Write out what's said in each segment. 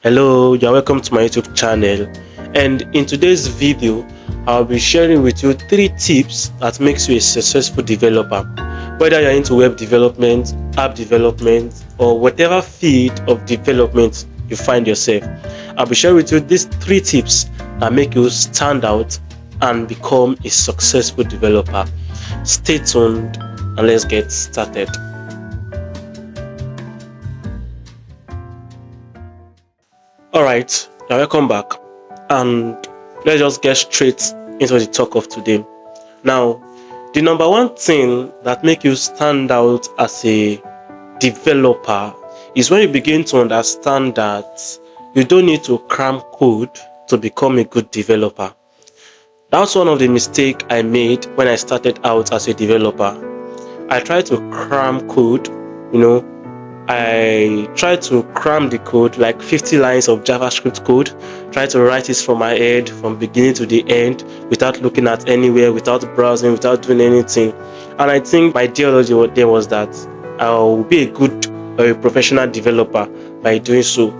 Hello, you're welcome to my YouTube channel, and in today's video I'll be sharing with you 3 tips that makes you a successful developer. Whether you're into web development, app development, or whatever field of development you find yourself, I'll be sharing with you these 3 tips that make you stand out and become a successful developer. Stay tuned and let's get started. Alright, now welcome back, and let's just get straight into the talk of today. Now, the number one thing that makes you stand out as a developer is when you begin to understand that you don't need to cram code to become a good developer. That's one of the mistakes I made when I started out as a developer. I tried to cram code, I tried to cram the code, like 50 lines of JavaScript code, try to write it from my head from beginning to the end without looking at anywhere, without browsing, without doing anything. And I think my ideology there was that I'll be a good or a professional developer by doing so.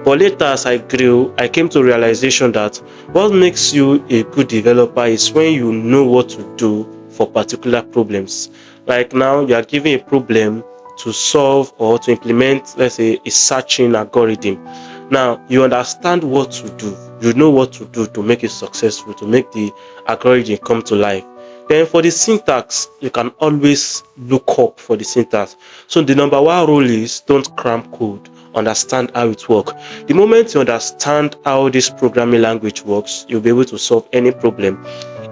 But later, as I grew, I came to realization that what makes you a good developer is when you know what to do for particular problems. Like now, you are given a problem to solve or to implement, let's say, a searching algorithm. Now you understand what to do, you know what to do to make it successful, to make the algorithm come to life. Then for the syntax, you can always look up for the syntax. So the number one rule is don't cram code, understand how it works. The moment you understand how this programming language works, you'll be able to solve any problem.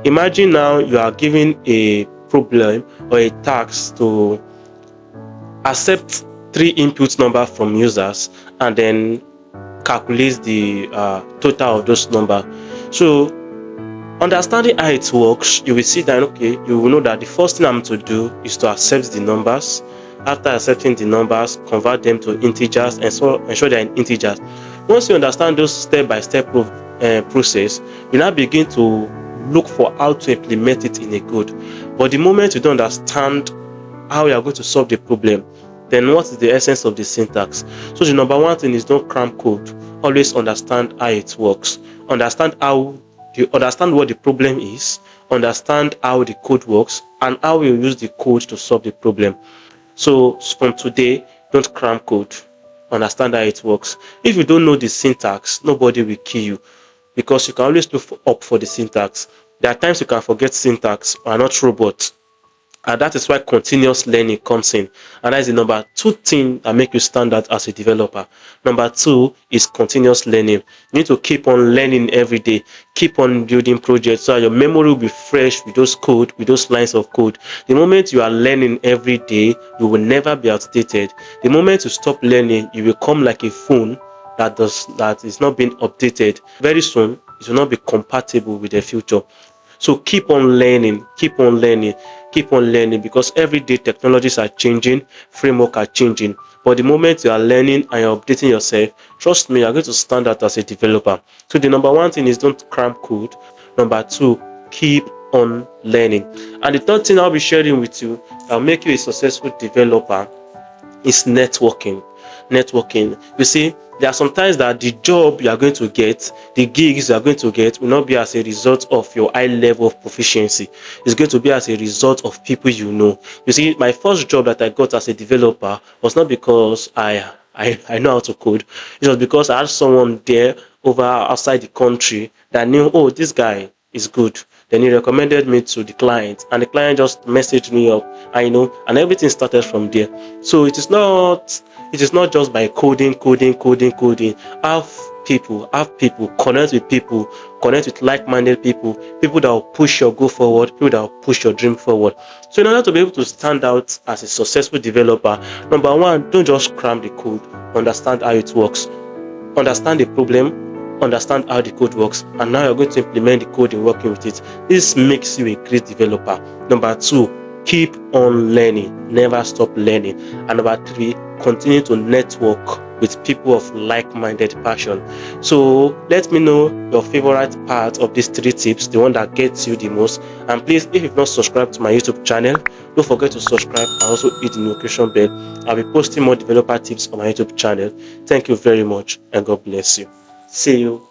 Imagine now you are given a problem or a task to accept 3 input number from users and then calculate the total of those numbers. So understanding how it works, you will see that you will know that the first thing I'm to do is to accept the numbers. After accepting the numbers, convert them to integers and so ensure they're in integers. Once you understand those step-by-step process, you now begin to look for how to implement it in a code. But the moment you don't understand how you are going to solve the problem, then what is the essence of the syntax? So the number one thing is don't cram code. Always understand how it works. Understand what the problem is, understand how the code works, and how you use the code to solve the problem. So from today, don't cram code. Understand how it works. If you don't know the syntax, nobody will kill you, because you can always look up for the syntax. There are times you can forget syntax. We are not robots. And that is why continuous learning comes in. And that is the number two thing that makes you stand out as a developer. Number two is continuous learning. You need to keep on learning every day. Keep on building projects so your memory will be fresh with those lines of code. The moment you are learning every day, you will never be outdated. The moment you stop learning, you will become like a phone that is not being updated. Very soon, it will not be compatible with the future. So keep on learning, because every day technologies are changing, framework are changing. But the moment you are learning and you're updating yourself, trust me, you're going to stand out as a developer. So the number one thing is don't cram code. Number two, keep on learning. And the third thing I'll be sharing with you that'll make you a successful developer is networking. You see, there are sometimes that the job you are going to get, the gigs you are going to get, will not be as a result of your high level of proficiency. It's going to be as a result of people you know. You see, my first job that I got as a developer was not because I know how to code. It was because I had someone there outside the country that knew, oh, this guy is good. Then he recommended me to the client, and the client just messaged me up, and everything started from there. So it is not just by coding. Have people, connect with like-minded people that will push your goal forward, people that will push your dream forward. So in order to be able to stand out as a successful developer, number one, don't just cram the code. Understand how it works. Understand the problem, understand how the code works, and now you're going to implement the code and working with it. This makes you a great developer. Number two, keep on learning, never stop learning. And number three, continue to network with people of like-minded passion. So let me know your favorite part of these 3 tips, the one that gets you the most. And please, if you've not subscribed to my YouTube channel, don't forget to subscribe and also hit the notification bell. I'll be posting more developer tips on my YouTube channel. Thank you very much and God bless you. See you